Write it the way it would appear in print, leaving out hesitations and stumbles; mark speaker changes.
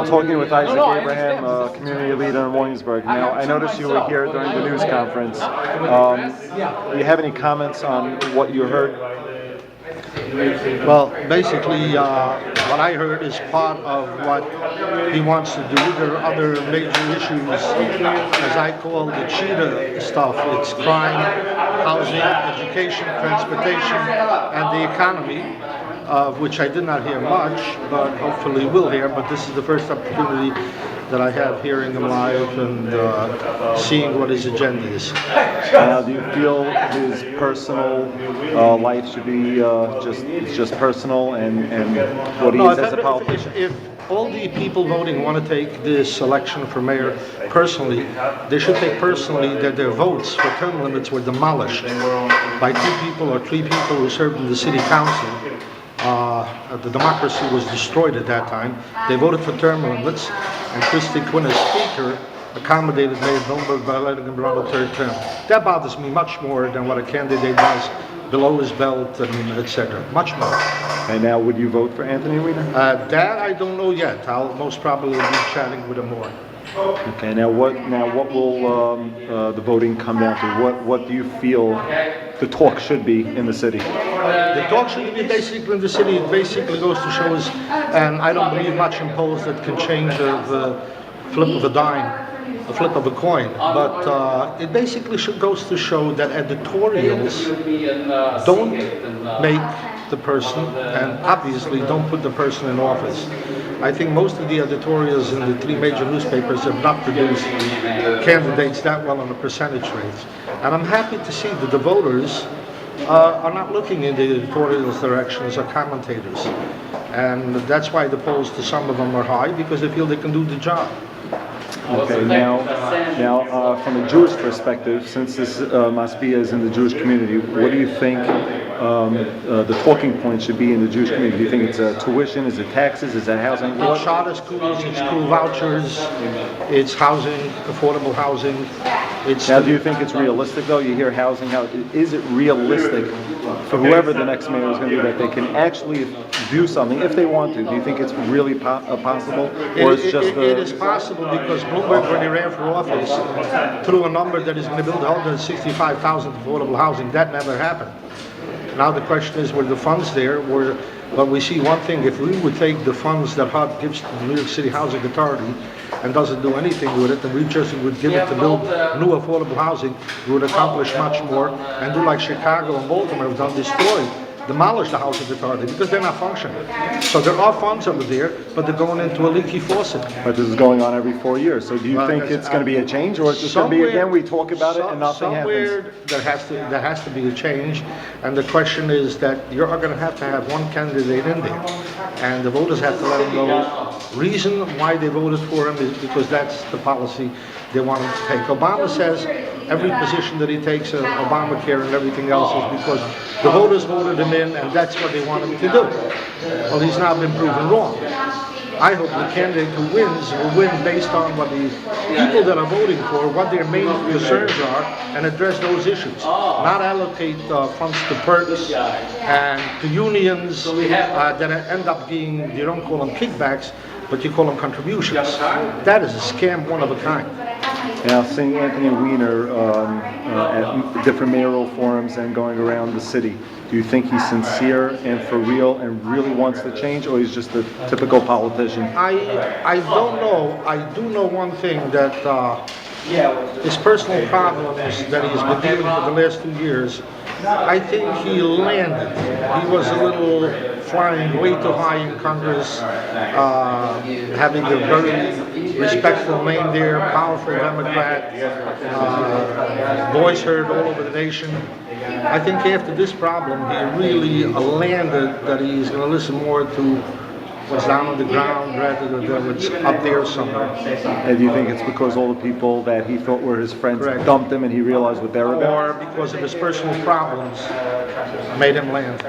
Speaker 1: talking with Isaac Abraham, community leader in Williamsburg. Now, I noticed you were here during the news conference. Do you have any comments on what you heard?
Speaker 2: Well, basically, what I heard is part of what he wants to do. There are other major issues, as I call the cheetah stuff. It's crime, housing, education, transportation, and the economy, of which I did not hear much, but hopefully will hear. But this is the first opportunity that I have hearing him live and seeing what his agenda is.
Speaker 1: Now, do you feel his personal life should be just personal and what he is as a politician?
Speaker 2: If all the people voting want to take this election for mayor personally, they should take personally that their votes for term limits were demolished by 2 people or 3 people who served in the city council. The democracy was destroyed at that time. They voted for term limits, and Christie Quinn, as speaker, accommodated Mayor Bloomberg by letting him run a 3rd term. That bothers me much more than what a candidate does below his belt and etc. Much more.
Speaker 1: And now, would you vote for Anthony Weiner?
Speaker 2: That I don't know yet. I'll most probably be chatting with him more.
Speaker 1: Okay. Now what will the voting come down to? What do you feel the talk should be in the city?
Speaker 2: The talk should be basically in the city. It basically goes to show us, and I don't believe much in polls that can change the flip of a dime, a flip of a coin. But it basically goes to show that editorials don't make the person, and obviously don't put the person in office. I think most of the editorials in the 3 major newspapers have not produced candidates that well on the percentage rates. And I'm happy to see that the voters are not looking in the editorials directions or commentators. And that's why the polls to some of them are high, because they feel they can do the job.
Speaker 1: Okay, now from a Jewish perspective, since this Masbia is in the Jewish community, what do you think the talking point should be in the Jewish community? Do you think it's tuition, is it taxes, is it housing?
Speaker 2: It's charter schools, it's school vouchers, it's housing, affordable housing.
Speaker 1: Now, do you think it's realistic, though? You hear housing, is it realistic for whoever the next mayor is going to be that they can actually do something if they want to? Do you think it's really possible? Or
Speaker 2: It is possible, because Bloomberg, when he ran for office, threw a number that is going to build 165,000 affordable housing. That never happened. Now the question is, were the funds there? But we see one thing: if we would take the funds that HUD gives to the New York City Housing Authority and doesn't do anything with it, and we just would give it to build new affordable housing, we would accomplish much more and do like Chicago and Baltimore have done, demolish the housing authority, because they're not functioning. So there are funds over there, but they're going into a leaky faucet.
Speaker 1: But this is going on every 4 years. So do you think it's going to be a change, or it's just going to be again we talk about it and nothing happens?
Speaker 2: Somewhere there has to be a change, and the question is that you're going to have one candidate in there, and the voters have to let them know reason why they voted for him is because that's the policy they want him to take. Obama says every position that he takes, Obamacare and everything else, is because the voters voted him in, and that's what they want him to do. Well, he's now been proven wrong. I hope the candidate who wins will win based on what the people that are voting for, what their main concerns are, and address those issues. Not allocate funds to perks and to unions that end up being, you don't call them kickbacks, but you call them contributions. That is a scam, one of a kind.
Speaker 1: Now, seeing Anthony Weiner at different mayoral forums and going around the city, do you think he's sincere and for real and really wants to change, or he's just a typical politician?
Speaker 2: I don't know. I do know one thing, that his personal problems that he's been dealing with for the last 2 years, I think he landed. He was a little flying way too high in Congress, having a very respectful name there, powerful Democrat, voice heard all over the nation. I think after this problem, he really landed that he's going to listen more to what's down on the ground rather than what's up there somewhere.
Speaker 1: And do you think it's because all the people that he thought were his friends dumped him and he realized what they're about?
Speaker 2: Or because of his personal problems made him land?